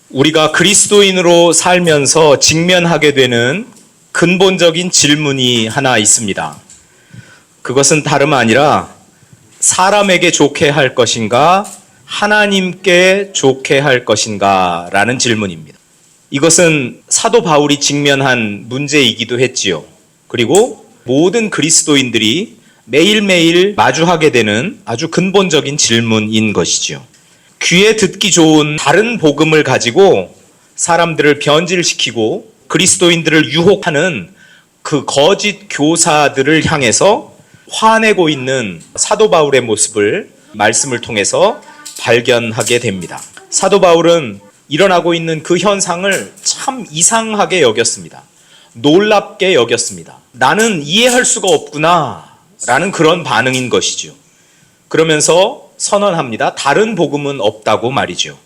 우리가 그리스도인으로 살면서 직면하게 되는 근본적인 질문이 하나 있습니다. 그것은 다름 아니라 사람에게 좋게 할 것인가, 하나님께 좋게 할 것인가 라는 질문입니다. 이것은 사도 바울이 직면한 문제이기도 했지요. 그리고 모든 그리스도인들이 매일매일 마주하게 되는 아주 근본적인 질문인 것이지요. 귀에 듣기 좋은 다른 복음을 가지고 사람들을 변질시키고 그리스도인들을 유혹하는 그 거짓 교사들을 향해서 화내고 있는 사도 바울의 모습을 말씀을 통해서 발견하게 됩니다. 사도 바울은 일어나고 있는 그 현상을 참 이상하게 여겼습니다. 놀랍게 여겼습니다. 나는 이해할 수가 없구나 라는 그런 반응인 것이죠. 그러면서 선언합니다. 다른 복음은 없다고 말이죠.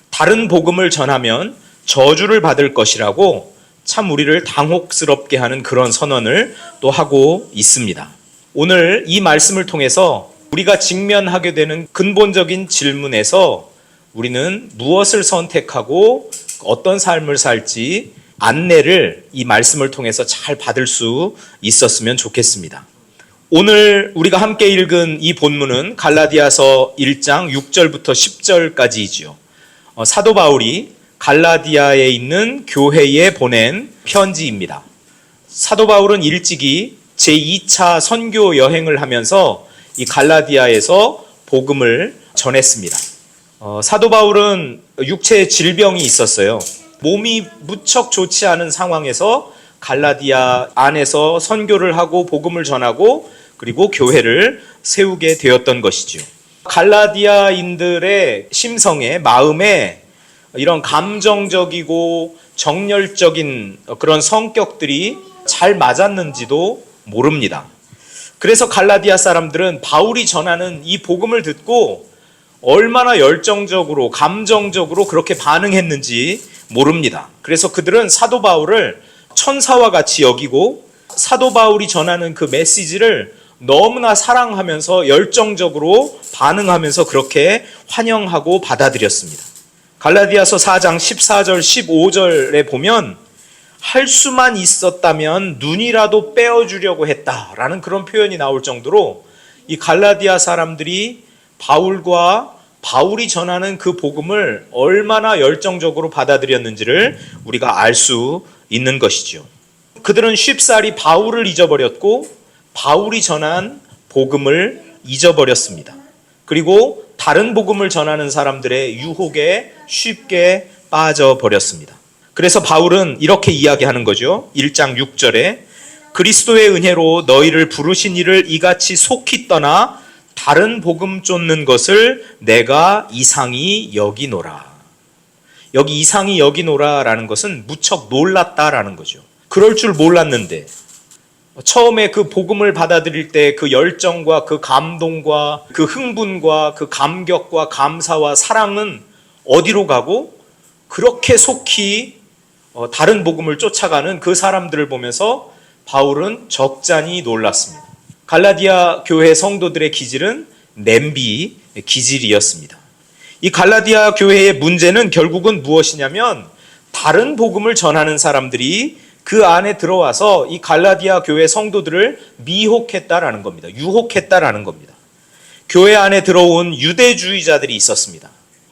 다른 복음을 전하면 저주를 받을 것이라고 참 우리를 당혹스럽게 하는 그런 선언을 또 하고 있습니다. 오늘 이 말씀을 통해서 우리가 직면하게 되는 근본적인 질문에서 우리는 무엇을 선택하고 어떤 삶을 살지 안내를 이 말씀을 통해서 잘 받을 수 있었으면 좋겠습니다. 오늘 우리가 함께 읽은 이 본문은 갈라디아서 1장 6절부터 10절까지이지요. 사도 바울이 갈라디아에 있는 교회에 보낸 편지입니다. 사도 바울은 일찍이 제2차 선교 여행을 하면서 이 갈라디아에서 복음을 전했습니다. 사도 바울은 육체에 질병이 있었어요. 몸이 무척 좋지 않은 상황에서 갈라디아 안에서 선교를 하고 복음을 전하고 그리고 교회를 세우게 되었던 것이죠. 갈라디아인들의 심성에, 마음에 이런 감정적이고 정열적인 그런 성격들이 잘 맞았는지도 모릅니다. 그래서 갈라디아 사람들은 바울이 전하는 이 복음을 듣고 얼마나 열정적으로, 감정적으로 그렇게 반응했는지 모릅니다. 그래서 그들은 사도 바울을 천사와 같이 여기고 사도 바울이 전하는 그 메시지를 너무나 사랑하면서 열정적으로 반응하면서 그렇게 환영하고 받아들였습니다. 갈라디아서 4장 14절 15절에 보면 할 수만 있었다면 눈이라도 빼어주려고 했다라는 그런 표현이 나올 정도로 이 갈라디아 사람들이 바울과 바울이 전하는 그 복음을 얼마나 열정적으로 받아들였는지를 우리가 알 수 있는 것이죠. 그들은 쉽사리 바울을 잊어버렸고 바울이 전한 복음을 잊어버렸습니다. 그리고 다른 복음을 전하는 사람들의 유혹에 쉽게 빠져버렸습니다. 그래서 바울은 이렇게 이야기하는 거죠. 1장 6절에 그리스도의 은혜로 너희를 부르신 이를 이같이 속히 떠나 다른 복음 쫓는 것을 내가 이상히 여기노라. 여기 이상히 여기노라라는 것은 무척 놀랐다라는 거죠. 그럴 줄 몰랐는데 처음에 그 복음을 받아들일 때 그 열정과 그 감동과 그 흥분과 그 감격과 감사와 사랑은 어디로 가고 그렇게 속히 다른 복음을 쫓아가는 그 사람들을 보면서 바울은 적잖이 놀랐습니다. 갈라디아 교회 성도들의 기질은 냄비 기질이었습니다. 이 갈라디아 교회의 문제는 결국은 무엇이냐면 다른 복음을 전하는 사람들이 그 안에 들어와서 이 갈라디아 교회 성도들을 미혹했다라는 겁니다. 유혹했다라는 겁니다. 교회 안에 들어온 유대주의자들이 있었습니다.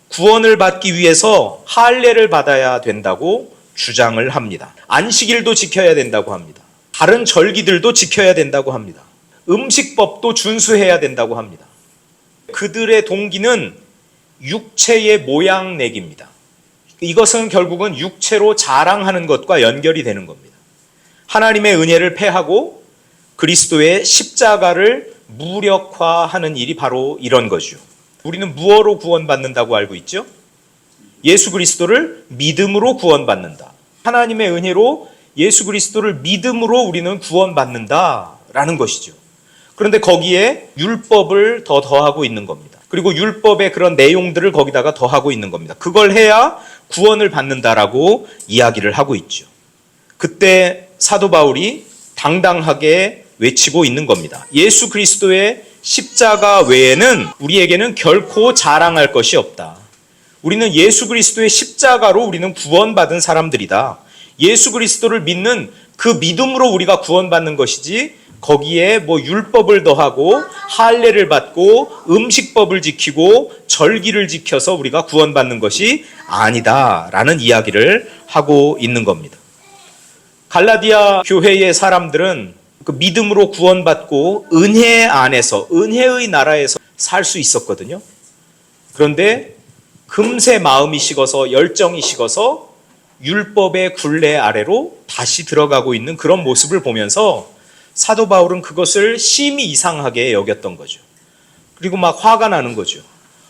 구원을 받기 위해서 할례를 받아야 된다고 주장을 합니다. 안식일도 지켜야 된다고 합니다. 다른 절기들도 지켜야 된다고 합니다. 음식법도 준수해야 된다고 합니다. 그들의 동기는 육체의 모양 내기입니다. 이것은 결국은 육체로 자랑하는 것과 연결이 되는 겁니다. 하나님의 은혜를 패하고 그리스도의 십자가를 무력화하는 일이 바로 이런 거죠. 우리는 무엇으로 구원받는다고 알고 있죠? 예수 그리스도를 믿음으로 구원받는다. 하나님의 은혜로 예수 그리스도를 믿음으로 우리는 구원받는다라는 것이죠. 그런데 거기에 율법을 더하고 있는 겁니다. 그리고 율법의 그런 내용들을 거기다가 더하고 있는 겁니다. 그걸 해야 구원을 받는다라고 이야기를 하고 있죠. 그때 사도 바울이 당당하게 외치고 있는 겁니다. 예수 그리스도의 십자가 외에는 우리에게는 결코 자랑할 것이 없다. 우리는 예수 그리스도의 십자가로 우리는 구원받은 사람들이다. 예수 그리스도를 믿는 그 믿음으로 우리가 구원받는 것이지 거기에 뭐 율법을 더하고 할례를 받고 음식법을 지키고 절기를 지켜서 우리가 구원받는 것이 아니다라는 이야기를 하고 있는 겁니다. 갈라디아 교회의 사람들은 그 믿음으로 구원받고 은혜 안에서 은혜의 나라에서 살 수 있었거든요. 그런데 금세 마음이 식어서 열정이 식어서 율법의 굴레 아래로 다시 들어가고 있는 그런 모습을 보면서 사도 바울은 그것을 심히 이상하게 여겼던 거죠. 그리고 막 화가 나는 거죠.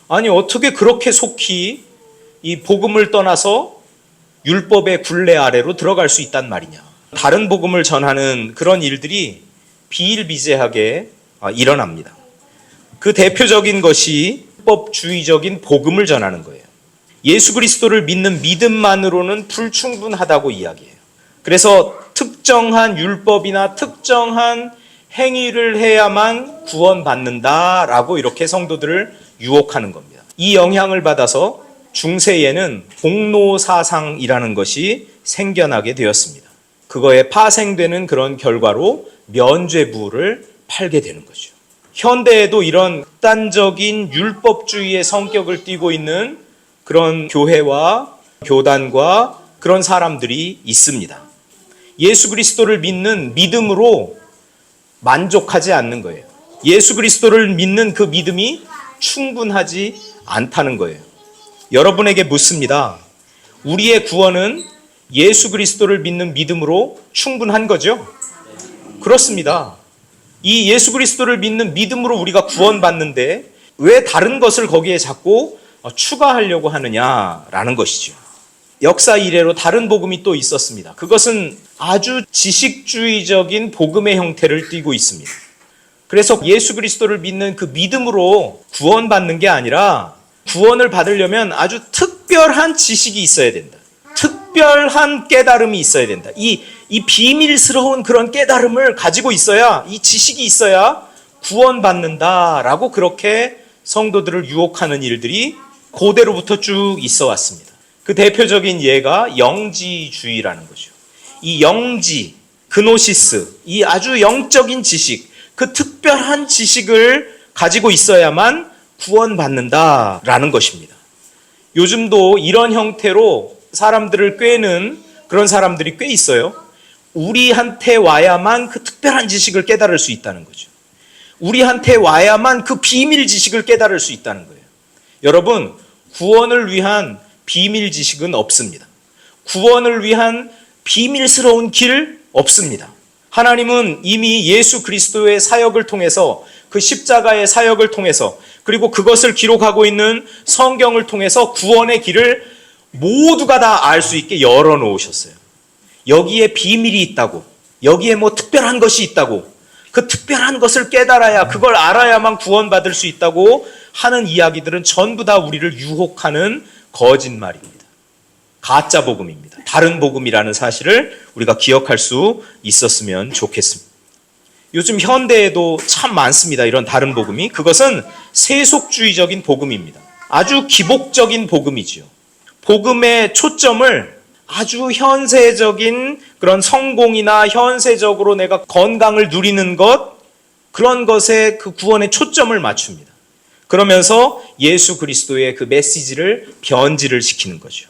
아니 어떻게 그렇게 속히 이 복음을 떠나서 율법의 굴레 아래로 들어갈 수 있단 말이냐. 다른 복음을 전하는 그런 일들이 비일비재하게 일어납니다. 그 대표적인 것이 율법주의적인 복음을 전하는 거예요. 예수 그리스도를 믿는 믿음만으로는 불충분하다고 이야기해요. 그래서 특정한 율법이나 특정한 행위를 해야만 구원받는다라고 이렇게 성도들을 유혹하는 겁니다. 이 영향을 받아서 중세에는 공로사상이라는 것이 생겨나게 되었습니다. 그거에 파생되는 그런 결과로 면죄부를 팔게 되는 거죠. 현대에도 이런 극단적인 율법주의의 성격을 띠고 있는 그런 교회와 교단과 그런 사람들이 있습니다. 예수 그리스도를 믿는 믿음으로 만족하지 않는 거예요. 예수 그리스도를 믿는 그 믿음이 충분하지 않다는 거예요. 여러분에게 묻습니다. 우리의 구원은 예수 그리스도를 믿는 믿음으로 충분한 거죠? 그렇습니다. 이 예수 그리스도를 믿는 믿음으로 우리가 구원받는데 왜 다른 것을 거기에 자꾸 추가하려고 하느냐라는 것이죠. 역사 이래로 다른 복음이 또 있었습니다. 그것은 아주 지식주의적인 복음의 형태를 띠고 있습니다. 그래서 예수 그리스도를 믿는 그 믿음으로 구원받는 게 아니라 구원을 받으려면 아주 특별한 지식이 있어야 된다. 특별한 깨달음이 있어야 된다. 이 비밀스러운 그런 깨달음을 가지고 있어야, 이 지식이 있어야 구원받는다라고 그렇게 성도들을 유혹하는 일들이 고대로부터 쭉 있어 왔습니다. 그 대표적인 예가 영지주의라는 거죠. 이 영지, 그노시스, 이 아주 영적인 지식, 그 특별한 지식을 가지고 있어야만 구원받는다라는 것입니다. 요즘도 이런 형태로 사람들을 꿰는 그런 사람들이 꽤 있어요. 우리한테 와야만 그 특별한 지식을 깨달을 수 있다는 거죠. 우리한테 와야만 그 비밀 지식을 깨달을 수 있다는 거예요. 여러분, 구원을 위한 비밀 지식은 없습니다. 구원을 위한 비밀스러운 길 없습니다. 하나님은 이미 예수 그리스도의 사역을 통해서, 그 십자가의 사역을 통해서, 그리고 그것을 기록하고 있는 성경을 통해서 구원의 길을 모두가 다 알 수 있게 열어놓으셨어요. 여기에 비밀이 있다고, 여기에 뭐 특별한 것이 있다고, 그 특별한 것을 깨달아야, 그걸 알아야만 구원받을 수 있다고 하는 이야기들은 전부 다 우리를 유혹하는 거짓말입니다. 가짜 복음입니다. 다른 복음이라는 사실을 우리가 기억할 수 있었으면 좋겠습니다. 요즘 현대에도 참 많습니다. 이런 다른 복음이. 그것은 세속주의적인 복음입니다. 아주 기복적인 복음이지요. 복음의 초점을 아주 현세적인 그런 성공이나 현세적으로 내가 건강을 누리는 것, 그런 것에 그 구원의 초점을 맞춥니다. 그러면서 예수 그리스도의 그 메시지를 변질을 시키는 거죠.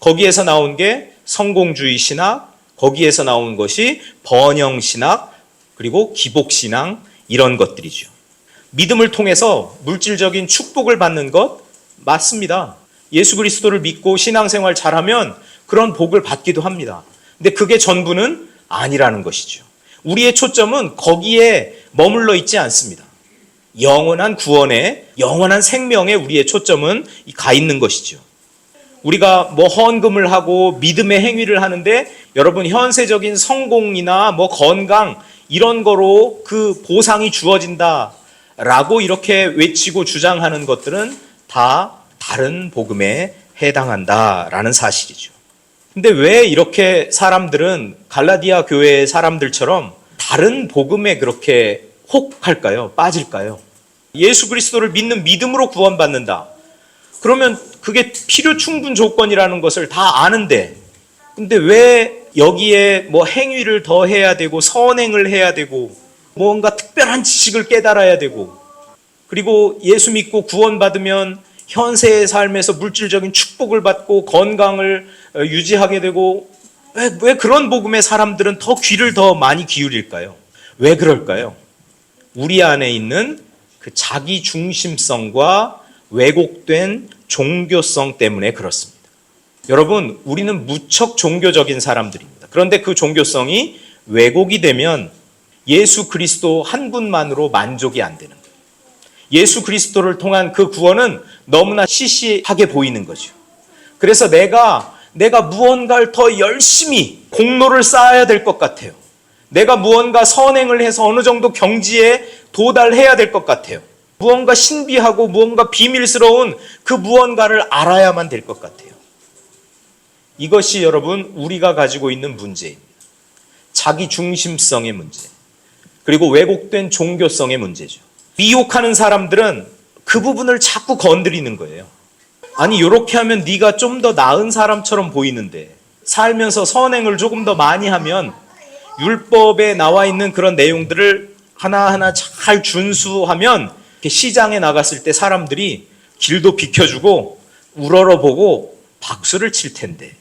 거기에서 나온 게 성공주의 신학, 거기에서 나온 것이 번영 신학, 그리고 기복 신앙, 이런 것들이죠. 믿음을 통해서 물질적인 축복을 받는 것 맞습니다. 예수 그리스도를 믿고 신앙생활 잘하면 그런 복을 받기도 합니다. 근데 그게 전부는 아니라는 것이죠. 우리의 초점은 거기에 머물러 있지 않습니다. 영원한 구원에, 영원한 생명에 우리의 초점은 가 있는 것이죠. 우리가 뭐 헌금을 하고 믿음의 행위를 하는데 여러분, 현세적인 성공이나 뭐 건강 이런 거로 그 보상이 주어진다라고 이렇게 외치고 주장하는 것들은 다 다른 복음에 해당한다라는 사실이죠. 근데 왜 이렇게 사람들은 갈라디아 교회의 사람들처럼 다른 복음에 그렇게 혹할까요? 빠질까요? 예수 그리스도를 믿는 믿음으로 구원받는다. 그러면 그게 필요 충분 조건이라는 것을 다 아는데, 근데 왜 여기에 뭐 행위를 더 해야 되고 선행을 해야 되고 뭔가 특별한 지식을 깨달아야 되고, 그리고 예수 믿고 구원받으면 현세의 삶에서 물질적인 축복을 받고 건강을 유지하게 되고, 왜 그런 복음에 사람들은 더 귀를 더 많이 기울일까요? 왜 그럴까요? 우리 안에 있는 그 자기 중심성과 왜곡된 종교성 때문에 그렇습니다. 여러분, 우리는 무척 종교적인 사람들입니다. 그런데 그 종교성이 왜곡이 되면 예수 그리스도 한 분만으로 만족이 안 되는 거예요. 예수 그리스도를 통한 그 구원은 너무나 시시하게 보이는 거죠. 그래서 내가 무언가를 더 열심히 공로를 쌓아야 될 것 같아요. 내가 무언가 선행을 해서 어느 정도 경지에 도달해야 될 것 같아요. 무언가 신비하고 무언가 비밀스러운 그 무언가를 알아야만 될 것 같아요. 이것이 여러분 우리가 가지고 있는 문제입니다. 자기 중심성의 문제, 그리고 왜곡된 종교성의 문제죠. 미혹하는 사람들은 그 부분을 자꾸 건드리는 거예요. 아니, 이렇게 하면 네가 좀 더 나은 사람처럼 보이는데, 살면서 선행을 조금 더 많이 하면 율법에 나와 있는 그런 내용들을 하나하나 잘 준수하면 시장에 나갔을 때 사람들이 길도 비켜주고 우러러보고 박수를 칠 텐데,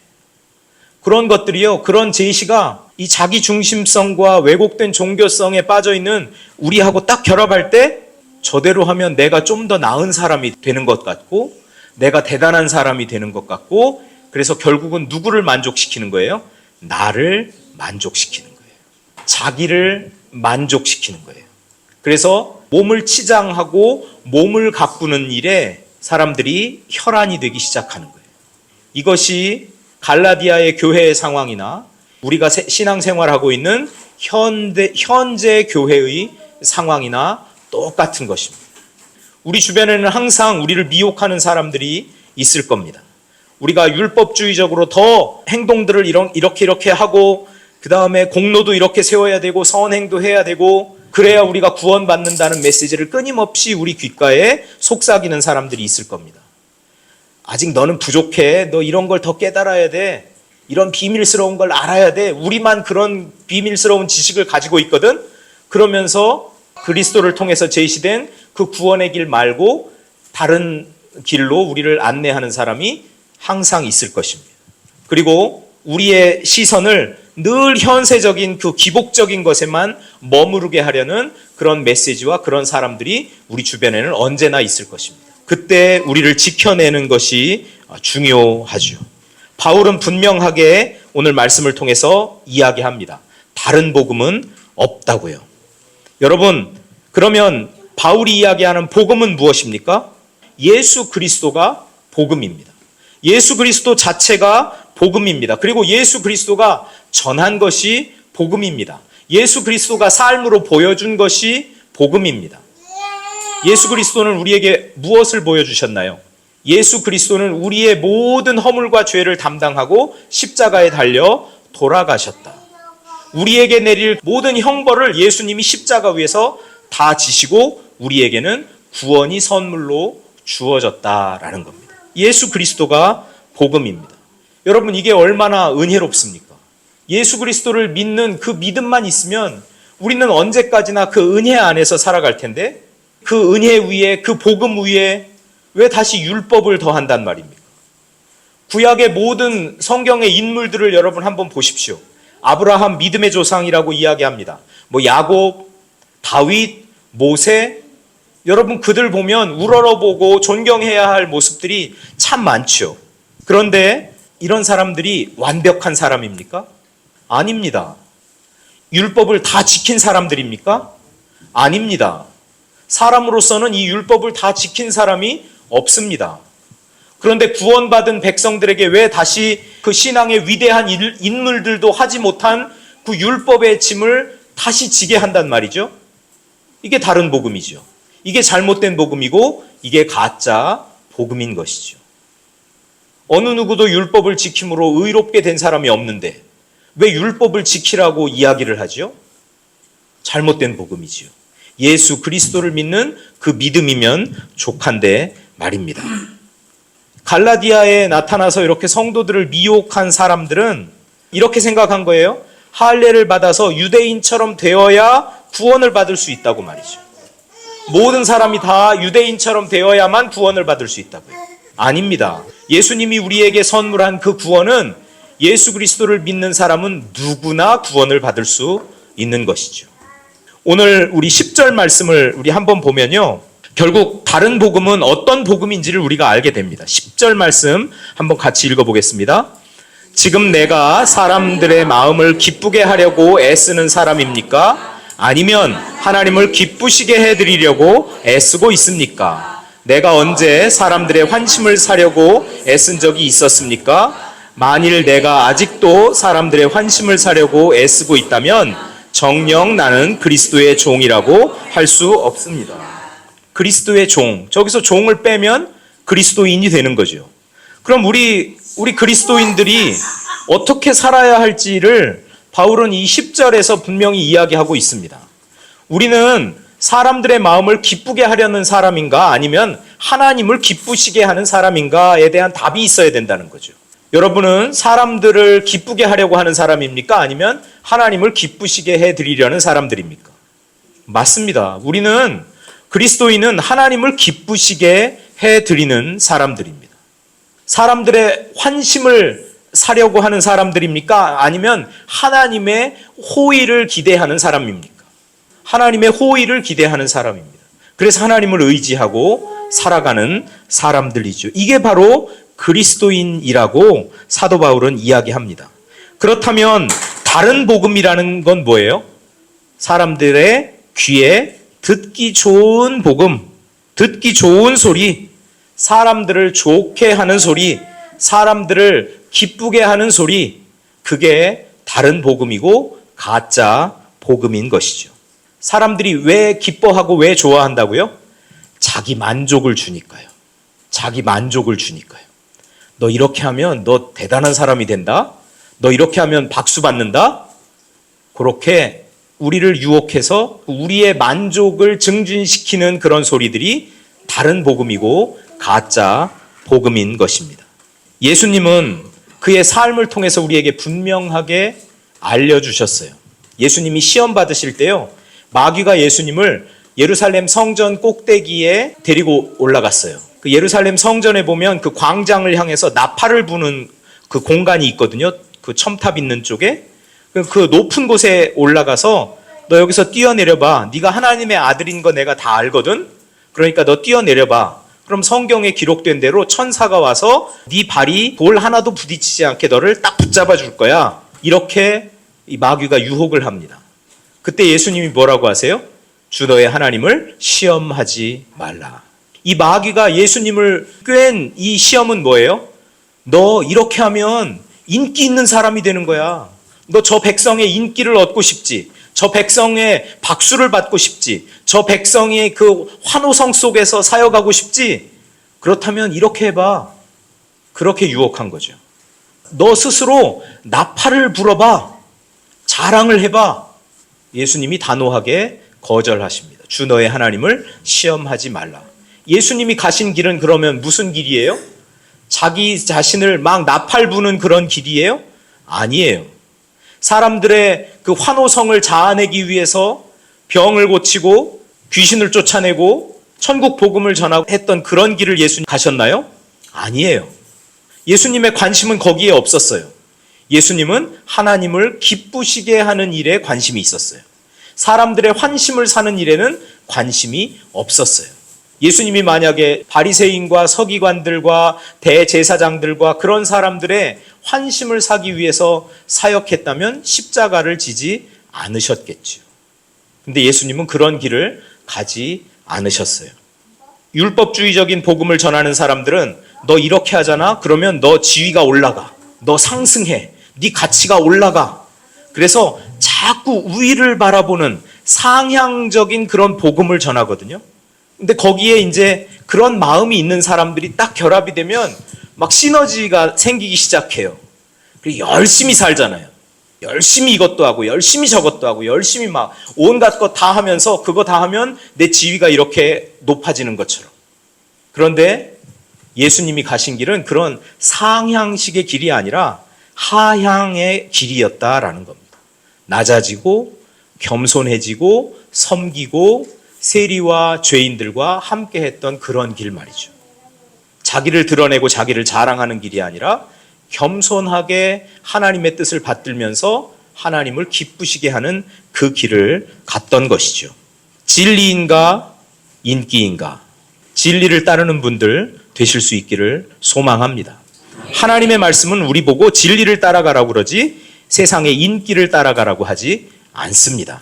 그런 것들이요, 그런 제시가 이 자기 중심성과 왜곡된 종교성에 빠져있는 우리하고 딱 결합할 때 저대로 하면 내가 좀 더 나은 사람이 되는 것 같고, 내가 대단한 사람이 되는 것 같고, 그래서 결국은 누구를 만족시키는 거예요? 나를 만족시키는 거예요. 자기를 만족시키는 거예요. 그래서 몸을 치장하고 몸을 가꾸는 일에 사람들이 혈안이 되기 시작하는 거예요. 이것이 갈라디아의 교회의 상황이나 우리가 신앙생활하고 있는 현재 교회의 상황이나 똑같은 것입니다. 우리 주변에는 항상 우리를 미혹하는 사람들이 있을 겁니다. 우리가 율법주의적으로 더 행동들을 이렇게 하고, 그 다음에 공로도 이렇게 세워야 되고 선행도 해야 되고, 그래야 우리가 구원받는다는 메시지를 끊임없이 우리 귓가에 속삭이는 사람들이 있을 겁니다. 아직 너는 부족해. 너 이런 걸 더 깨달아야 돼. 이런 비밀스러운 걸 알아야 돼. 우리만 그런 비밀스러운 지식을 가지고 있거든. 그러면서 그리스도를 통해서 제시된 그 구원의 길 말고 다른 길로 우리를 안내하는 사람이 항상 있을 것입니다. 그리고 우리의 시선을 늘 현세적인 그 기복적인 것에만 머무르게 하려는 그런 메시지와 그런 사람들이 우리 주변에는 언제나 있을 것입니다. 그때 우리를 지켜내는 것이 중요하죠. 바울은 분명하게 오늘 말씀을 통해서 이야기합니다. 다른 복음은 없다고요. 여러분, 그러면 바울이 이야기하는 복음은 무엇입니까? 예수 그리스도가 복음입니다. 예수 그리스도 자체가 복음입니다. 그리고 예수 그리스도가 전한 것이 복음입니다. 예수 그리스도가 삶으로 보여준 것이 복음입니다. 예수 그리스도는 우리에게 무엇을 보여주셨나요? 예수 그리스도는 우리의 모든 허물과 죄를 담당하고 십자가에 달려 돌아가셨다. 우리에게 내릴 모든 형벌을 예수님이 십자가 위에서 다 지시고 우리에게는 구원이 선물로 주어졌다라는 겁니다. 예수 그리스도가 복음입니다. 여러분, 이게 얼마나 은혜롭습니까? 예수 그리스도를 믿는 그 믿음만 있으면 우리는 언제까지나 그 은혜 안에서 살아갈 텐데, 그 은혜 위에, 그 복음 위에 왜 다시 율법을 더한단 말입니까? 구약의 모든 성경의 인물들을 여러분 한번 보십시오. 아브라함 믿음의 조상이라고 이야기합니다. 야곱, 다윗, 모세, 여러분 그들 보면 우러러보고 존경해야 할 모습들이 참 많죠. 그런데 이런 사람들이 완벽한 사람입니까? 아닙니다. 율법을 다 지킨 사람들입니까? 아닙니다. 사람으로서는 이 율법을 다 지킨 사람이 없습니다. 그런데 구원받은 백성들에게 왜 다시 그 신앙의 위대한 인물들도 하지 못한 그 율법의 짐을 다시 지게 한단 말이죠? 이게 다른 복음이죠. 이게 잘못된 복음이고 이게 가짜 복음인 것이죠. 어느 누구도 율법을 지킴으로 의롭게 된 사람이 없는데 왜 율법을 지키라고 이야기를 하죠? 잘못된 복음이지요. 예수 그리스도를 믿는 그 믿음이면 족한데 말입니다. 갈라디아에 나타나서 이렇게 성도들을 미혹한 사람들은 이렇게 생각한 거예요. 할례를 받아서 유대인처럼 되어야 구원을 받을 수 있다고 말이죠. 모든 사람이 다 유대인처럼 되어야만 구원을 받을 수 있다고요. 아닙니다. 예수님이 우리에게 선물한 그 구원은 예수 그리스도를 믿는 사람은 누구나 구원을 받을 수 있는 것이죠. 오늘 우리 10절 말씀을 우리 한번 보면요. 결국 다른 복음은 어떤 복음인지를 우리가 알게 됩니다. 10절 말씀 한번 같이 읽어보겠습니다. 지금 내가 사람들의 마음을 기쁘게 하려고 애쓰는 사람입니까? 아니면 하나님을 기쁘시게 해드리려고 애쓰고 있습니까? 내가 언제 사람들의 환심을 사려고 애쓴 적이 있었습니까? 만일 내가 아직도 사람들의 환심을 사려고 애쓰고 있다면 정녕 나는 그리스도의 종이라고 할 수 없습니다. 그리스도의 종, 저기서 종을 빼면 그리스도인이 되는 거죠. 그럼 우리 그리스도인들이 어떻게 살아야 할지를 바울은 이 10절에서 분명히 이야기하고 있습니다. 우리는 사람들의 마음을 기쁘게 하려는 사람인가 아니면 하나님을 기쁘시게 하는 사람인가에 대한 답이 있어야 된다는 거죠. 여러분은 사람들을 기쁘게 하려고 하는 사람입니까? 아니면 하나님을 기쁘시게 해드리려는 사람들입니까? 맞습니다. 우리는 그리스도인은 하나님을 기쁘시게 해드리는 사람들입니다. 사람들의 환심을 사려고 하는 사람들입니까? 아니면 하나님의 호의를 기대하는 사람입니까? 하나님의 호의를 기대하는 사람입니다. 그래서 하나님을 의지하고 살아가는 사람들이죠. 이게 바로 그리스도인이라고 사도 바울은 이야기합니다. 그렇다면 다른 복음이라는 건 뭐예요? 사람들의 귀에 듣기 좋은 복음, 듣기 좋은 소리, 사람들을 좋게 하는 소리, 사람들을 기쁘게 하는 소리, 그게 다른 복음이고 가짜 복음인 것이죠. 사람들이 왜 기뻐하고 왜 좋아한다고요? 자기 만족을 주니까요. 자기 만족을 주니까요. 너 이렇게 하면 너 대단한 사람이 된다? 너 이렇게 하면 박수 받는다? 그렇게 우리를 유혹해서 우리의 만족을 증진시키는 그런 소리들이 다른 복음이고 가짜 복음인 것입니다. 예수님은 그의 삶을 통해서 우리에게 분명하게 알려주셨어요. 예수님이 시험 받으실 때요, 마귀가 예수님을 예루살렘 성전 꼭대기에 데리고 올라갔어요. 그 예루살렘 성전에 보면 그 광장을 향해서 나팔을 부는 그 공간이 있거든요. 그 첨탑 있는 쪽에. 그 높은 곳에 올라가서 너 여기서 뛰어내려봐. 네가 하나님의 아들인 거 내가 다 알거든. 그러니까 너 뛰어내려봐. 그럼 성경에 기록된 대로 천사가 와서 네 발이 돌 하나도 부딪히지 않게 너를 딱 붙잡아 줄 거야. 이렇게 이 마귀가 유혹을 합니다. 그때 예수님이 뭐라고 하세요? 주 너의 하나님을 시험하지 말라. 이 마귀가 예수님을 꿰은 이 시험은 뭐예요? 너 이렇게 하면 인기 있는 사람이 되는 거야. 너 저 백성의 인기를 얻고 싶지. 저 백성의 박수를 받고 싶지. 저 백성의 그 환호성 속에서 사역하고 싶지. 그렇다면 이렇게 해봐. 그렇게 유혹한 거죠. 너 스스로 나팔을 불어봐. 자랑을 해봐. 예수님이 단호하게 거절하십니다. 주 너의 하나님을 시험하지 말라. 예수님이 가신 길은 그러면 무슨 길이에요? 자기 자신을 막 나팔 부는 그런 길이에요? 아니에요. 사람들의 그 환호성을 자아내기 위해서 병을 고치고 귀신을 쫓아내고 천국 복음을 전하고 했던 그런 길을 예수님 가셨나요? 아니에요. 예수님의 관심은 거기에 없었어요. 예수님은 하나님을 기쁘시게 하는 일에 관심이 있었어요. 사람들의 환심을 사는 일에는 관심이 없었어요. 예수님이 만약에 바리새인과 서기관들과 대제사장들과 그런 사람들의 환심을 사기 위해서 사역했다면 십자가를 지지 않으셨겠죠. 근데 예수님은 그런 길을 가지 않으셨어요. 율법주의적인 복음을 전하는 사람들은 너 이렇게 하잖아? 그러면 너 지위가 올라가. 너 상승해. 네 가치가 올라가. 그래서 자꾸 우위를 바라보는 상향적인 그런 복음을 전하거든요. 근데 거기에 이제 그런 마음이 있는 사람들이 딱 결합이 되면 막 시너지가 생기기 시작해요. 그리고 열심히 살잖아요. 열심히 이것도 하고 열심히 저것도 하고 열심히 막 온갖 것 다 하면서 그거 다 하면 내 지위가 이렇게 높아지는 것처럼. 그런데 예수님이 가신 길은 그런 상향식의 길이 아니라 하향의 길이었다라는 겁니다. 낮아지고 겸손해지고 섬기고 세리와 죄인들과 함께 했던 그런 길 말이죠. 자기를 드러내고 자기를 자랑하는 길이 아니라 겸손하게 하나님의 뜻을 받들면서 하나님을 기쁘시게 하는 그 길을 갔던 것이죠. 진리인가 인기인가, 진리를 따르는 분들 되실 수 있기를 소망합니다. 하나님의 말씀은 우리 보고 진리를 따라가라고 그러지 세상의 인기를 따라가라고 하지 않습니다.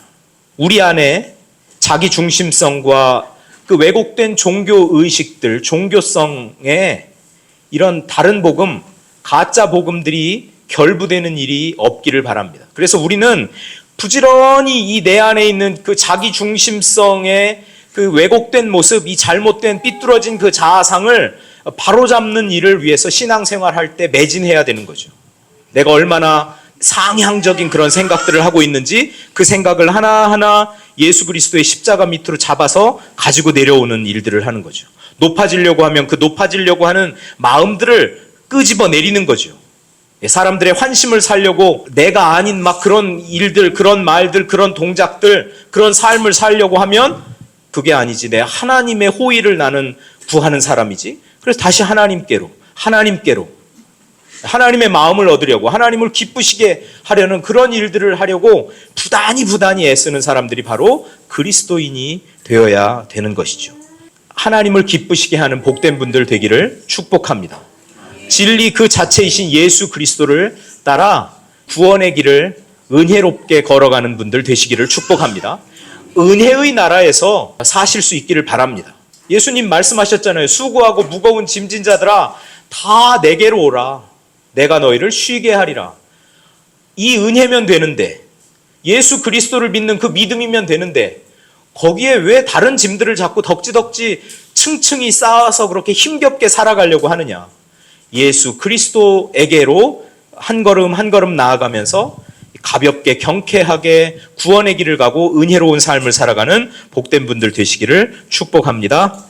우리 안에 자기 중심성과 그 왜곡된 종교 의식들, 종교성에 이런 다른 복음, 가짜 복음들이 결부되는 일이 없기를 바랍니다. 그래서 우리는 부지런히 이 내 안에 있는 그 자기 중심성의 그 왜곡된 모습, 이 잘못된 삐뚤어진 그 자아상을 바로잡는 일을 위해서 신앙생활할 때 매진해야 되는 거죠. 내가 얼마나 상향적인 그런 생각들을 하고 있는지 그 생각을 하나하나 예수 그리스도의 십자가 밑으로 잡아서 가지고 내려오는 일들을 하는 거죠. 높아지려고 하면 그 높아지려고 하는 마음들을 끄집어 내리는 거죠. 사람들의 환심을 살려고 내가 아닌 막 그런 일들, 그런 말들, 그런 동작들, 그런 삶을 살려고 하면 그게 아니지. 내 하나님의 호의를 나는 구하는 사람이지. 그래서 다시 하나님께로 하나님의 마음을 얻으려고, 하나님을 기쁘시게 하려는 그런 일들을 하려고 부단히 애쓰는 사람들이 바로 그리스도인이 되어야 되는 것이죠. 하나님을 기쁘시게 하는 복된 분들 되기를 축복합니다. 진리 그 자체이신 예수 그리스도를 따라 구원의 길을 은혜롭게 걸어가는 분들 되시기를 축복합니다. 은혜의 나라에서 사실 수 있기를 바랍니다. 예수님 말씀하셨잖아요. 수고하고 무거운 짐진 자들아 다 내게로 오라. 내가 너희를 쉬게 하리라. 이 은혜면 되는데, 예수 그리스도를 믿는 그 믿음이면 되는데 거기에 왜 다른 짐들을 자꾸 덕지덕지 층층이 쌓아서 그렇게 힘겹게 살아가려고 하느냐. 예수 그리스도에게로 한 걸음 한 걸음 나아가면서 가볍게 경쾌하게 구원의 길을 가고 은혜로운 삶을 살아가는 복된 분들 되시기를 축복합니다.